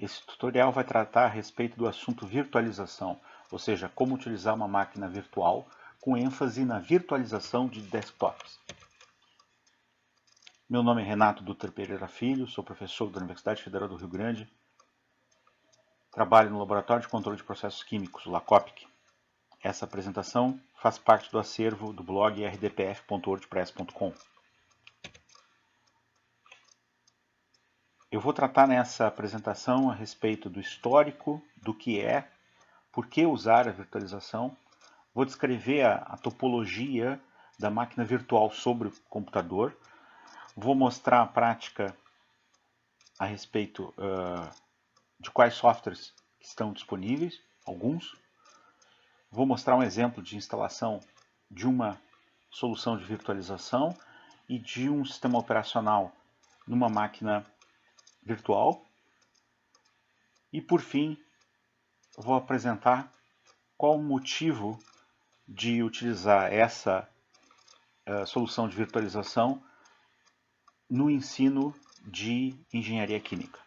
Esse tutorial vai tratar a respeito do assunto virtualização, ou seja, como utilizar uma máquina virtual com ênfase na virtualização de desktops. Meu nome é Renato Dutra Pereira Filho, sou professor da Universidade Federal do Rio Grande, trabalho no Laboratório de Controle de Processos Químicos, o LACOPC. Essa apresentação faz parte do acervo do blog rdpf.wordpress.com. Eu vou tratar nessa apresentação a respeito do histórico, do que é, por que usar a virtualização. Vou descrever a topologia da máquina virtual sobre o computador. Vou mostrar a prática a respeito de quais softwares estão disponíveis, alguns. Vou mostrar um exemplo de instalação de uma solução de virtualização e de um sistema operacional numa máquina virtual. E por fim, vou apresentar qual o motivo de utilizar essa solução de virtualização no ensino de engenharia química.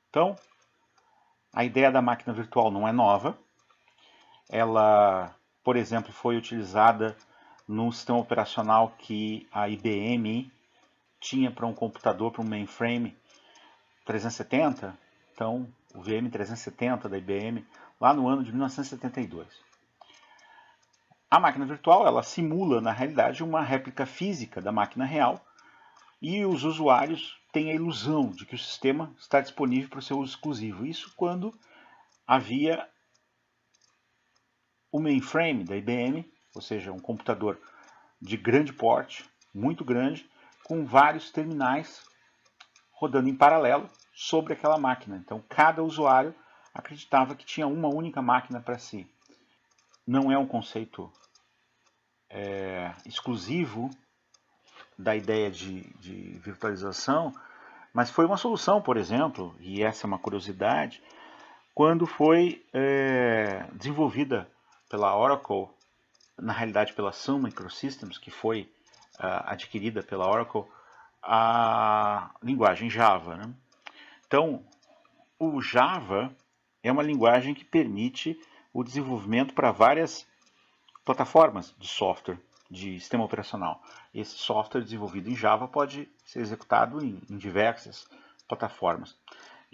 Então, a ideia da máquina virtual não é nova. Ela, por exemplo, foi utilizada no sistema operacional que a IBM tinha para um computador, para um mainframe 370, então o VM370 da IBM, lá no ano de 1972. A máquina virtual, ela simula, na realidade, uma réplica física da máquina real, e os usuários têm a ilusão de que o sistema está disponível para o seu uso exclusivo. Isso quando havia o mainframe da IBM, ou seja, um computador de grande porte, muito grande, com vários terminais rodando em paralelo sobre aquela máquina. Então, cada usuário acreditava que tinha uma única máquina para si. Não é um conceito exclusivo da ideia de virtualização, mas foi uma solução, por exemplo, e essa é uma curiosidade, quando foi desenvolvida pela Oracle, na realidade pela Sun Microsystems, que foi adquirida pela Oracle, a linguagem Java, né? Então, o Java é uma linguagem que permite o desenvolvimento para várias plataformas de software, de sistema operacional. Esse software desenvolvido em Java pode ser executado em diversas plataformas.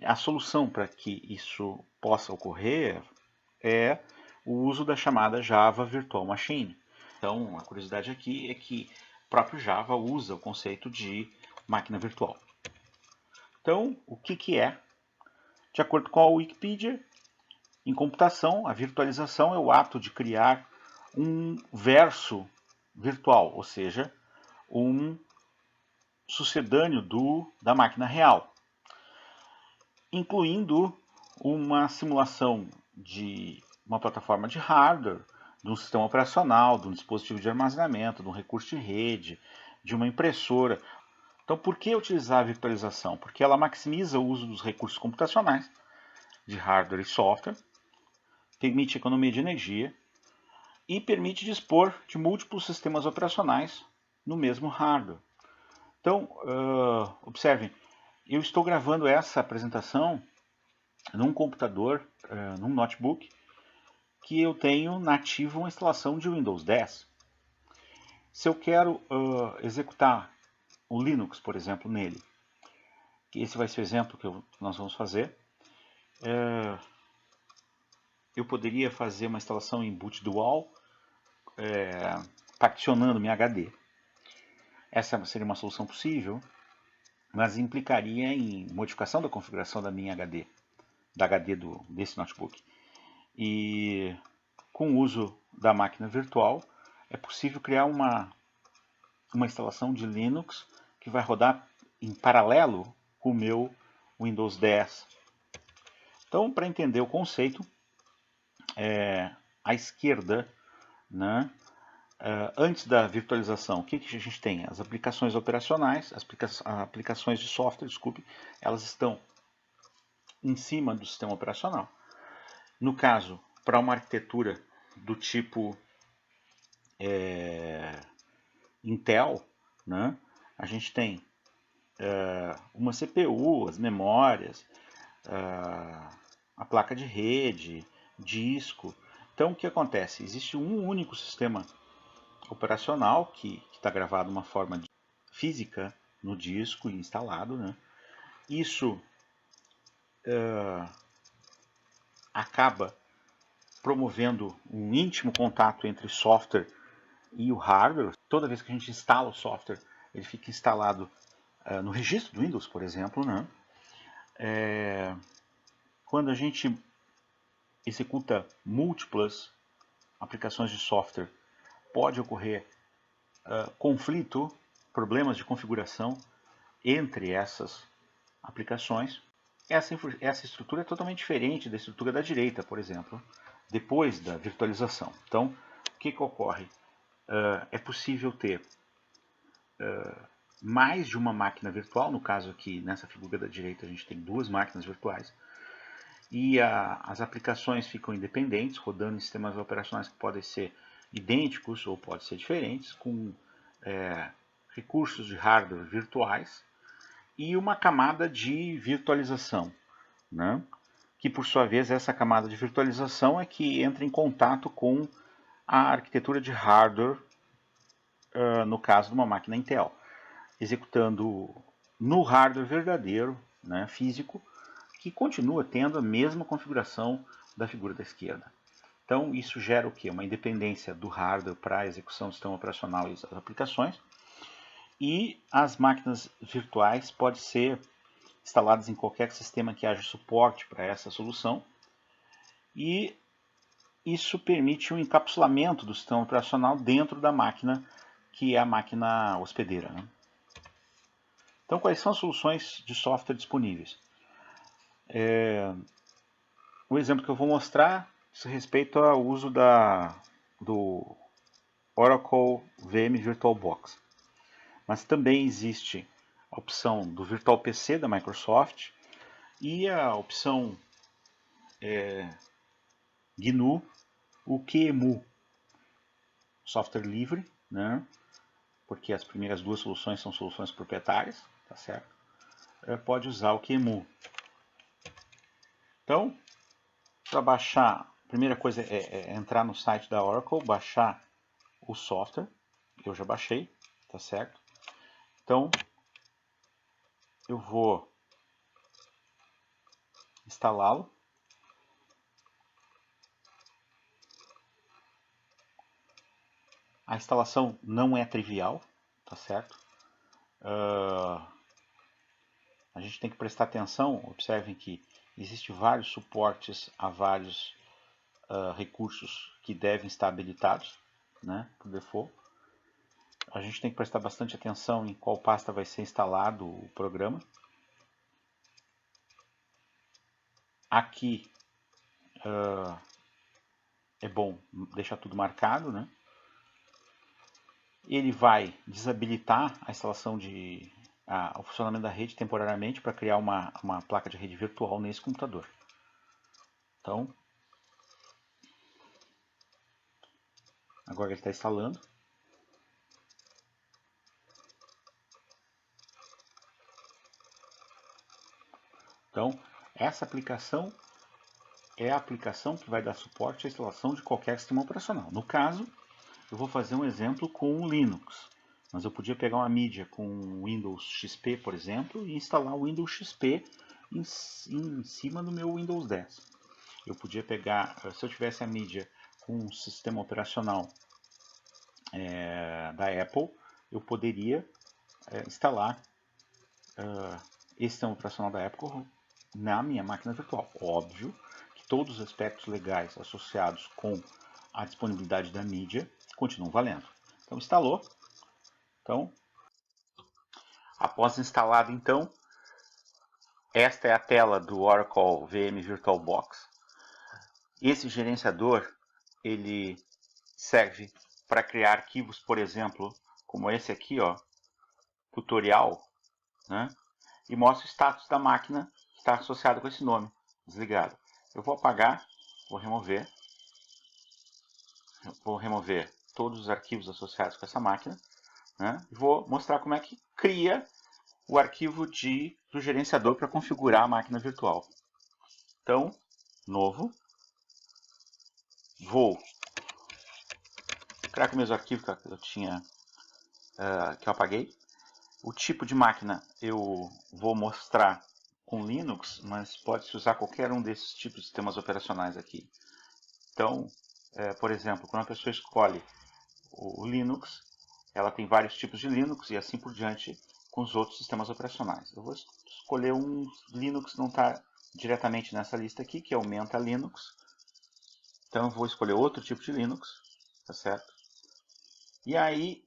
A solução para que isso possa ocorrer é o uso da chamada Java Virtual Machine. Então, a curiosidade aqui é que o próprio Java usa o conceito de máquina virtual. Então, o que é? De acordo com a Wikipedia, em computação, a virtualização é o ato de criar um verso virtual, ou seja, um sucedâneo da máquina real, incluindo uma simulação de uma plataforma de hardware, de um sistema operacional, de um dispositivo de armazenamento, de um recurso de rede, de uma impressora. Então, por que utilizar a virtualização? Porque ela maximiza o uso dos recursos computacionais, de hardware e software, permite economia de energia e permite dispor de múltiplos sistemas operacionais no mesmo hardware. Então, observem, eu estou gravando essa apresentação num computador, num notebook, que eu tenho nativo uma instalação de Windows 10. Se eu quero executar o Linux, por exemplo, nele, que esse vai ser o exemplo que nós vamos fazer, eu poderia fazer uma instalação em boot dual, particionando minha HD. Essa seria uma solução possível, mas implicaria em modificação da configuração da minha HD, da HD desse notebook. E com o uso da máquina virtual, é possível criar uma instalação de Linux que vai rodar em paralelo com o meu Windows 10. Então, para entender o conceito, à esquerda, né, antes da virtualização, o que a gente tem? As aplicações operacionais, as aplicações de software, desculpe, elas estão em cima do sistema operacional. No caso, para uma arquitetura do tipo Intel, né, a gente tem uma CPU, as memórias, a placa de rede, disco. Então o que acontece? Existe um único sistema operacional que está gravado de uma forma física no disco e instalado, né? Isso acaba promovendo um íntimo contato entre software e o hardware. Toda vez que a gente instala o software, ele fica instalado no registro do Windows, por exemplo, né? Quando a gente executa múltiplas aplicações de software, pode ocorrer conflito, problemas de configuração entre essas aplicações. Essa estrutura é totalmente diferente da estrutura da direita, por exemplo, depois da virtualização. Então, o que ocorre? É possível ter mais de uma máquina virtual, no caso aqui, nessa figura da direita, a gente tem duas máquinas virtuais, e as aplicações ficam independentes, rodando em sistemas operacionais que podem ser idênticos ou podem ser diferentes, com recursos de hardware virtuais, e uma camada de virtualização, né? Que por sua vez essa camada de virtualização é que entra em contato com a arquitetura de hardware, no caso de uma máquina Intel, executando no hardware verdadeiro, né, físico, que continua tendo a mesma configuração da figura da esquerda. Então isso gera o quê? Uma independência do hardware para a execução do sistema operacional e as aplicações. E as máquinas virtuais podem ser instaladas em qualquer sistema que haja suporte para essa solução. E isso permite um encapsulamento do sistema operacional dentro da máquina, que é a máquina hospedeira, né? Então, quais são as soluções de software disponíveis? O exemplo que eu vou mostrar diz respeito ao uso do Oracle VM VirtualBox. Mas também existe a opção do VirtualPC da Microsoft e a opção GNU, o QEMU, software livre, né? Porque as primeiras duas soluções são soluções proprietárias, tá certo? Pode usar o QEMU. Então, para baixar, a primeira coisa é entrar no site da Oracle, baixar o software, que eu já baixei, tá certo? Então, eu vou instalá-lo. A instalação não é trivial, tá certo? A gente tem que prestar atenção, observem que existem vários suportes a vários recursos que devem estar habilitados, né, por default. A gente tem que prestar bastante atenção em qual pasta vai ser instalado o programa. Aqui é bom deixar tudo marcado, né? Ele vai desabilitar a instalação o funcionamento da rede temporariamente para criar uma placa de rede virtual nesse computador. Então, agora ele está instalando. Então, essa aplicação é a aplicação que vai dar suporte à instalação de qualquer sistema operacional. No caso, eu vou fazer um exemplo com o Linux. Mas eu podia pegar uma mídia com Windows XP, por exemplo, e instalar o Windows XP em cima do meu Windows 10. Eu podia pegar, se eu tivesse a mídia com um sistema operacional da Apple, eu poderia instalar esse sistema operacional da Apple na minha máquina virtual. Óbvio que todos os aspectos legais associados com a disponibilidade da mídia continuam valendo. Então, instalou. Então, após instalado, então, esta é a tela do Oracle VM VirtualBox. Esse gerenciador, ele serve para criar arquivos, por exemplo, como esse aqui, ó, tutorial, né? E mostra o status da máquina que está associado com esse nome, desligado. Eu vou apagar, vou remover todos os arquivos associados com essa máquina, né? E vou mostrar como é que cria o arquivo do gerenciador para configurar a máquina virtual. Então, novo. Vou criar com meus arquivos que eu tinha, que eu apaguei. O tipo de máquina eu vou mostrar com Linux, mas pode-se usar qualquer um desses tipos de sistemas operacionais aqui. Então, por exemplo, quando a pessoa escolhe o Linux, ela tem vários tipos de Linux e assim por diante com os outros sistemas operacionais. Eu vou escolher um Linux que não está diretamente nessa lista aqui, que é o Menta Linux. Então eu vou escolher outro tipo de Linux, tá certo? E aí,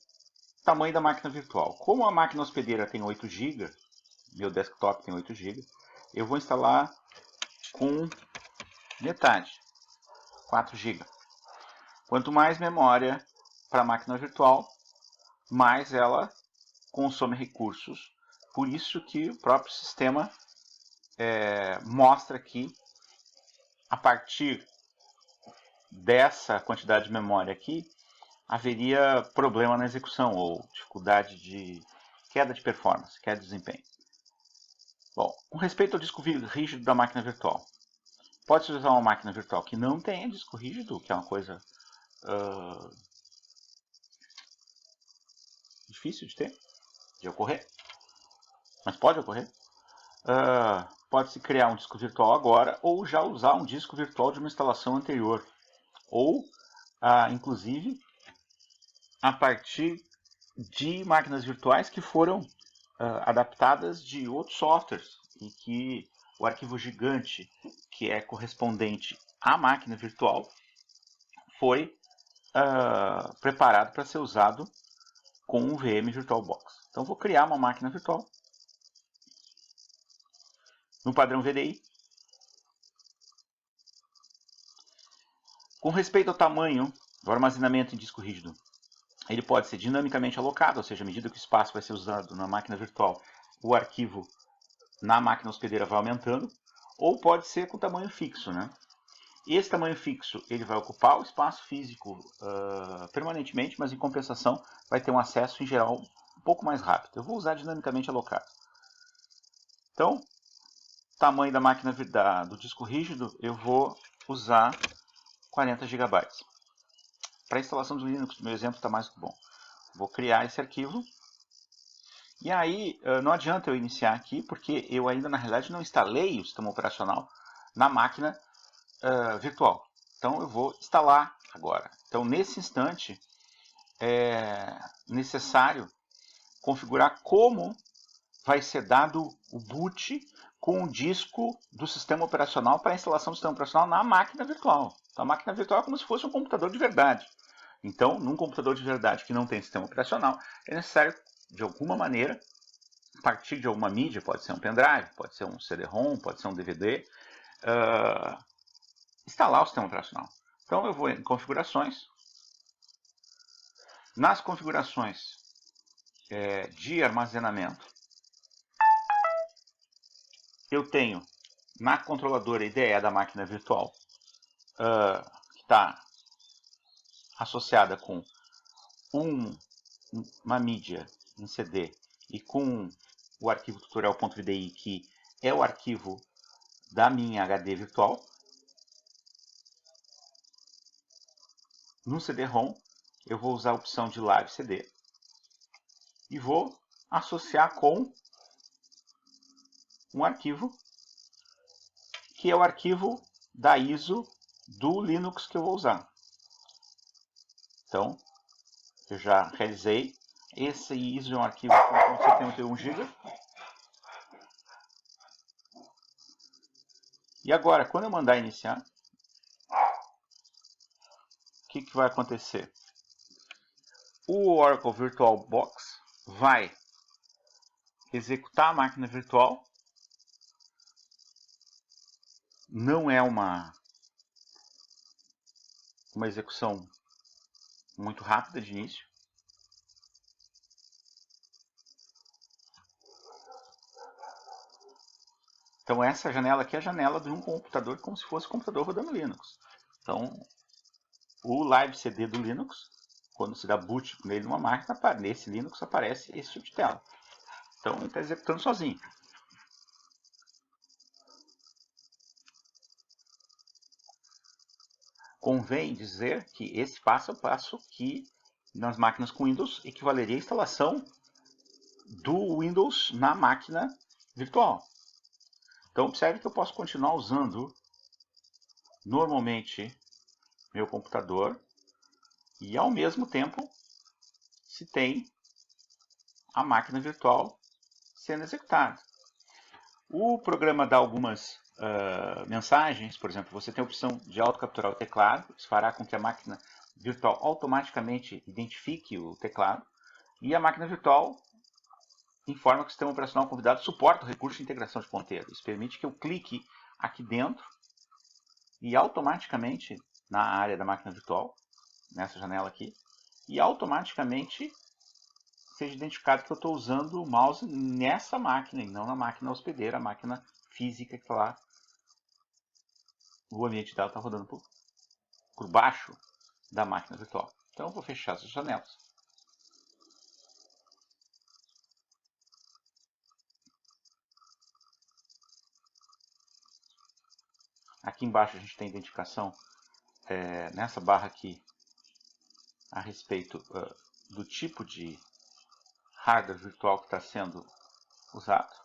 tamanho da máquina virtual. Como a máquina hospedeira tem 8 GB, meu desktop tem 8 GB, eu vou instalar com metade, 4 GB. Quanto mais memória para a máquina virtual, mais ela consome recursos. Por isso que o próprio sistema mostra que a partir dessa quantidade de memória aqui, haveria problema na execução ou dificuldade de queda de performance, queda de desempenho. Bom, com respeito ao disco rígido da máquina virtual, pode-se usar uma máquina virtual que não tenha disco rígido, que é uma coisa difícil de ter, de ocorrer, mas pode ocorrer. Pode-se criar um disco virtual agora ou já usar um disco virtual de uma instalação anterior, ou inclusive a partir de máquinas virtuais que foram adaptadas de outros softwares e que o arquivo gigante que é correspondente à máquina virtual foi preparado para ser usado com o VM VirtualBox. Então vou criar uma máquina virtual no padrão VDI. Com respeito ao tamanho do armazenamento em disco rígido, ele pode ser dinamicamente alocado, ou seja, à medida que o espaço vai ser usado na máquina virtual, o arquivo na máquina hospedeira vai aumentando, ou pode ser com tamanho fixo, né? E esse tamanho fixo ele vai ocupar o espaço físico permanentemente, mas em compensação vai ter um acesso em geral um pouco mais rápido. Eu vou usar dinamicamente alocado. Então, tamanho da máquina do disco rígido, eu vou usar 40 GB. Para a instalação do Linux, meu exemplo está mais que bom. Vou criar esse arquivo. E aí, não adianta eu iniciar aqui, porque eu ainda, na realidade, não instalei o sistema operacional na máquina virtual. Então, eu vou instalar agora. Então, nesse instante, é necessário configurar como vai ser dado o boot com o disco do sistema operacional para a instalação do sistema operacional na máquina virtual. Então, a máquina virtual é como se fosse um computador de verdade. Então, num computador de verdade que não tem sistema operacional, é necessário, de alguma maneira, a partir de alguma mídia, pode ser um pendrive, pode ser um CD-ROM, pode ser um DVD, instalar o sistema operacional. Então, eu vou em configurações. Nas configurações de armazenamento, eu tenho na controladora IDE da máquina virtual, que está associada com uma mídia em CD e com o arquivo tutorial.vdi, que é o arquivo da minha HD virtual. No CD-ROM, eu vou usar a opção de Live CD e vou associar com um arquivo que é o arquivo da ISO do Linux que eu vou usar. Então, eu já realizei. Esse ISO é um arquivo com 71 GB. E agora, quando eu mandar iniciar, o que vai acontecer? O Oracle VirtualBox vai executar a máquina virtual. Não é uma execução muito rápida de início. Então essa janela aqui é a janela de um computador como se fosse um computador rodando Linux. Então o Live CD do Linux, quando se dá boot nele numa máquina, nesse Linux aparece esse tipo de tela. Então ele está executando sozinho. convém dizer que esse passo é o passo que nas máquinas com Windows equivaleria à instalação do Windows na máquina virtual. Então observe que eu posso continuar usando normalmente meu computador e ao mesmo tempo se tem a máquina virtual sendo executada. O programa dá algumas mensagens, por exemplo, você tem a opção de autocapturar o teclado, isso fará com que a máquina virtual automaticamente identifique o teclado, e a máquina virtual informa que o sistema operacional convidado suporta o recurso de integração de ponteiro. Isso permite que eu clique aqui dentro e automaticamente, na área da máquina virtual, nessa janela aqui, e automaticamente seja identificado que eu estou usando o mouse nessa máquina e não na máquina hospedeira, a máquina física que está lá. O ambiente dela está rodando por baixo da máquina virtual. Então eu vou fechar essas janelas. Aqui embaixo a gente tem identificação nessa barra aqui a respeito do tipo de hardware virtual que está sendo usado.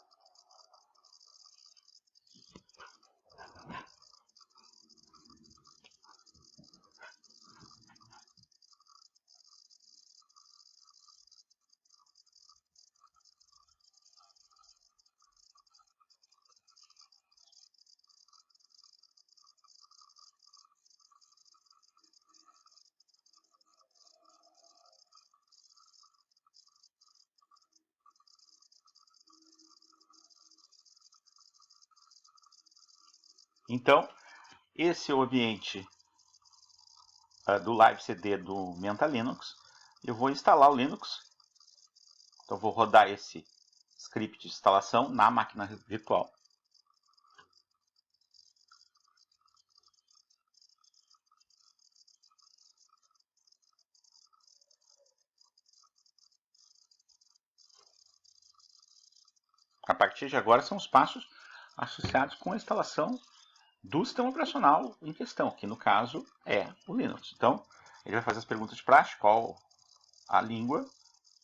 Então, esse é o ambiente do Live CD do Menta Linux. Eu vou instalar o Linux. Então, vou rodar esse script de instalação na máquina virtual. A partir de agora são os passos associados com a instalação do sistema operacional em questão, que no caso é o Linux. Então, ele vai fazer as perguntas de praxe, qual a língua,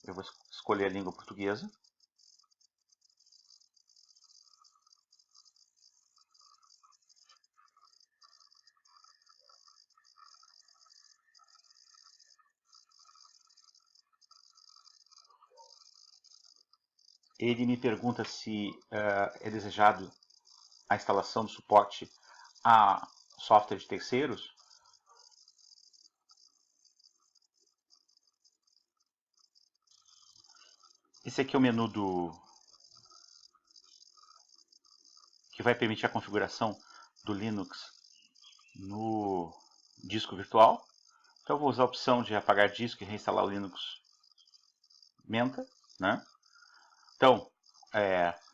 eu vou escolher a língua portuguesa. Ele me pergunta se é desejado a instalação do suporte a software de terceiros. Esse aqui é o menu que vai permitir a configuração do Linux no disco virtual. Então eu vou usar a opção de apagar disco e reinstalar o Linux Menta, né? Então,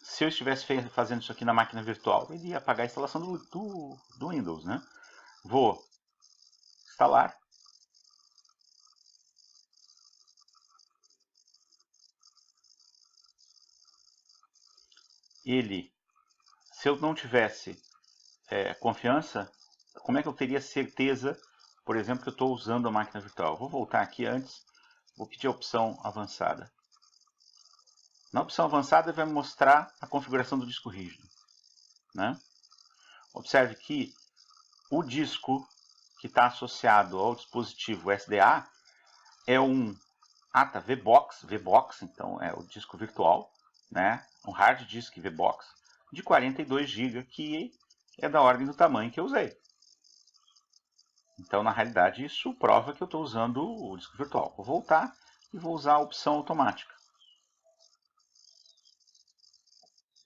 se eu estivesse fazendo isso aqui na máquina virtual, ele ia apagar a instalação do Windows, né? Vou instalar. Se eu não tivesse confiança, como é que eu teria certeza, por exemplo, que eu estou usando a máquina virtual? Vou voltar aqui antes, vou pedir a opção avançada. Na opção avançada vai mostrar a configuração do disco rígido, né? Observe que o disco que está associado ao dispositivo SDA é um ATA VBox, então é o disco virtual, né? Um hard disk VBox de 42 GB, que é da ordem do tamanho que eu usei. Então, na realidade, isso prova que eu estou usando o disco virtual. Vou voltar e vou usar a opção automática.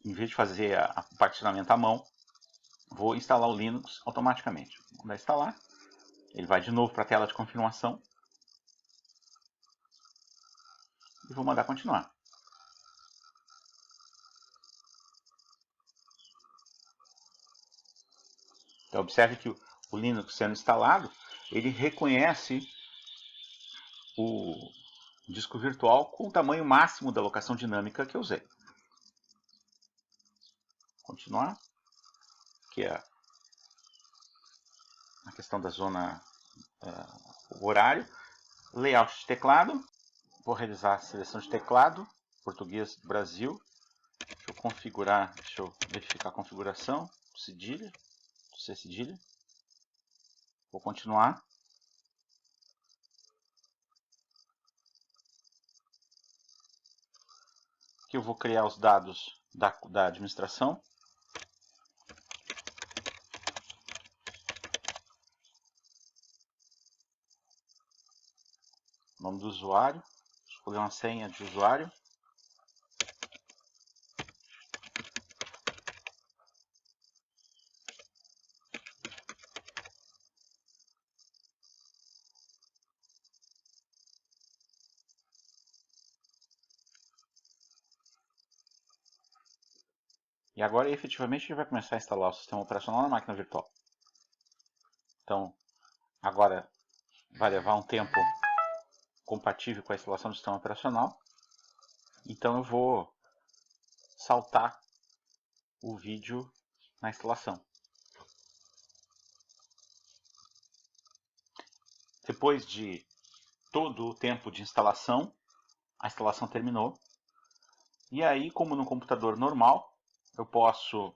Em vez de fazer o particionamento à mão, vou instalar o Linux automaticamente. Vou dar instalar. Ele vai de novo para a tela de confirmação. E vou mandar continuar. Então, observe que o Linux sendo instalado, ele reconhece o disco virtual com o tamanho máximo da alocação dinâmica que eu usei. Continuar. Aqui é a questão da zona o horário. Layout de teclado. Vou realizar a seleção de teclado. Português do Brasil. Deixa eu configurar, deixa eu verificar a configuração. Cedilha. C cedilha. Vou continuar. Aqui eu vou criar os dados da administração. Nome do usuário. Escolher uma senha de usuário. E agora, efetivamente, a gente vai começar a instalar o sistema operacional na máquina virtual. Então, agora vai levar um tempo compatível com a instalação do sistema operacional. Então, eu vou saltar o vídeo na instalação. Depois de todo o tempo de instalação, a instalação terminou. E aí, como no computador normal, eu posso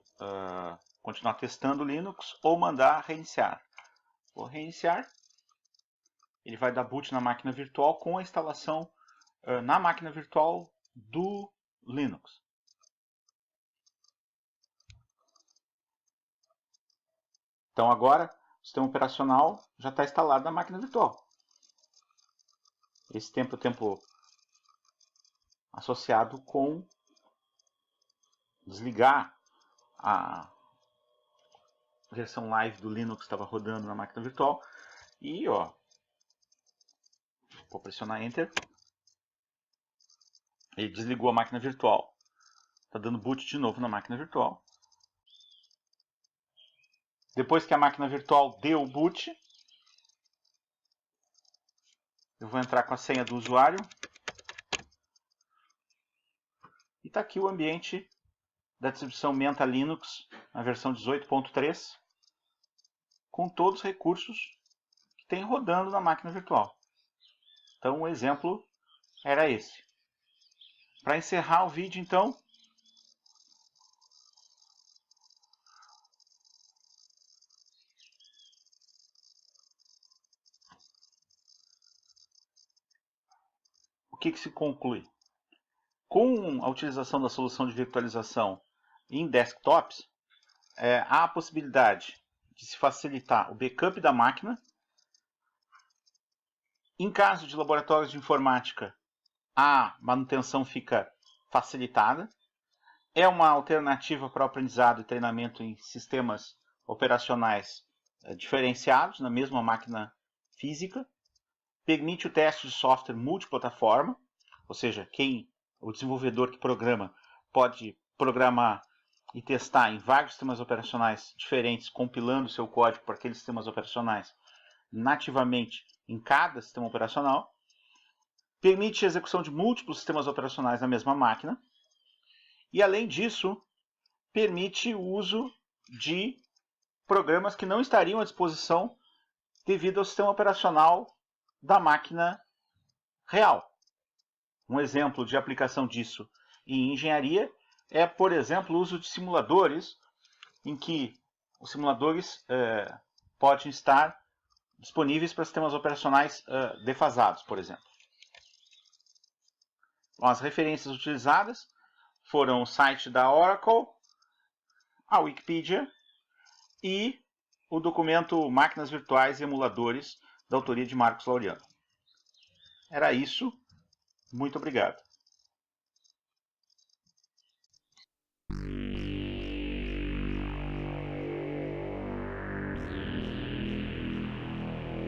continuar testando o Linux ou mandar reiniciar. Vou reiniciar. Ele vai dar boot na máquina virtual com a instalação na máquina virtual do Linux. Então agora o sistema operacional já está instalado na máquina virtual. Esse tempo é o tempo associado com desligar a versão live do Linux que estava rodando na máquina virtual. E vou pressionar Enter. Ele desligou a máquina virtual. Está dando boot de novo na máquina virtual. Depois que a máquina virtual deu o boot, eu vou entrar com a senha do usuário. E está aqui o ambiente da distribuição Menta Linux, na versão 18.3, com todos os recursos que tem rodando na máquina virtual. Então o exemplo era esse. Para encerrar o vídeo, então, o que se conclui? Com a utilização da solução de virtualização em desktops, há a possibilidade de se facilitar o backup da máquina. Em caso de laboratórios de informática, a manutenção fica facilitada. É uma alternativa para o aprendizado e treinamento em sistemas operacionais diferenciados na mesma máquina física. Permite o teste de software multiplataforma, ou seja, o desenvolvedor que programa pode programar e testar em vários sistemas operacionais diferentes, compilando seu código para aqueles sistemas operacionais nativamente em cada sistema operacional. Permite a execução de múltiplos sistemas operacionais na mesma máquina. E, além disso, permite o uso de programas que não estariam à disposição devido ao sistema operacional da máquina real. Um exemplo de aplicação disso em engenharia é, por exemplo, o uso de simuladores, em que os simuladores podem estar disponíveis para sistemas operacionais defasados, por exemplo. Bom, as referências utilizadas foram o site da Oracle, a Wikipedia e o documento Máquinas Virtuais e Emuladores, da autoria de Marcos Laureano. Era isso. Muito obrigado.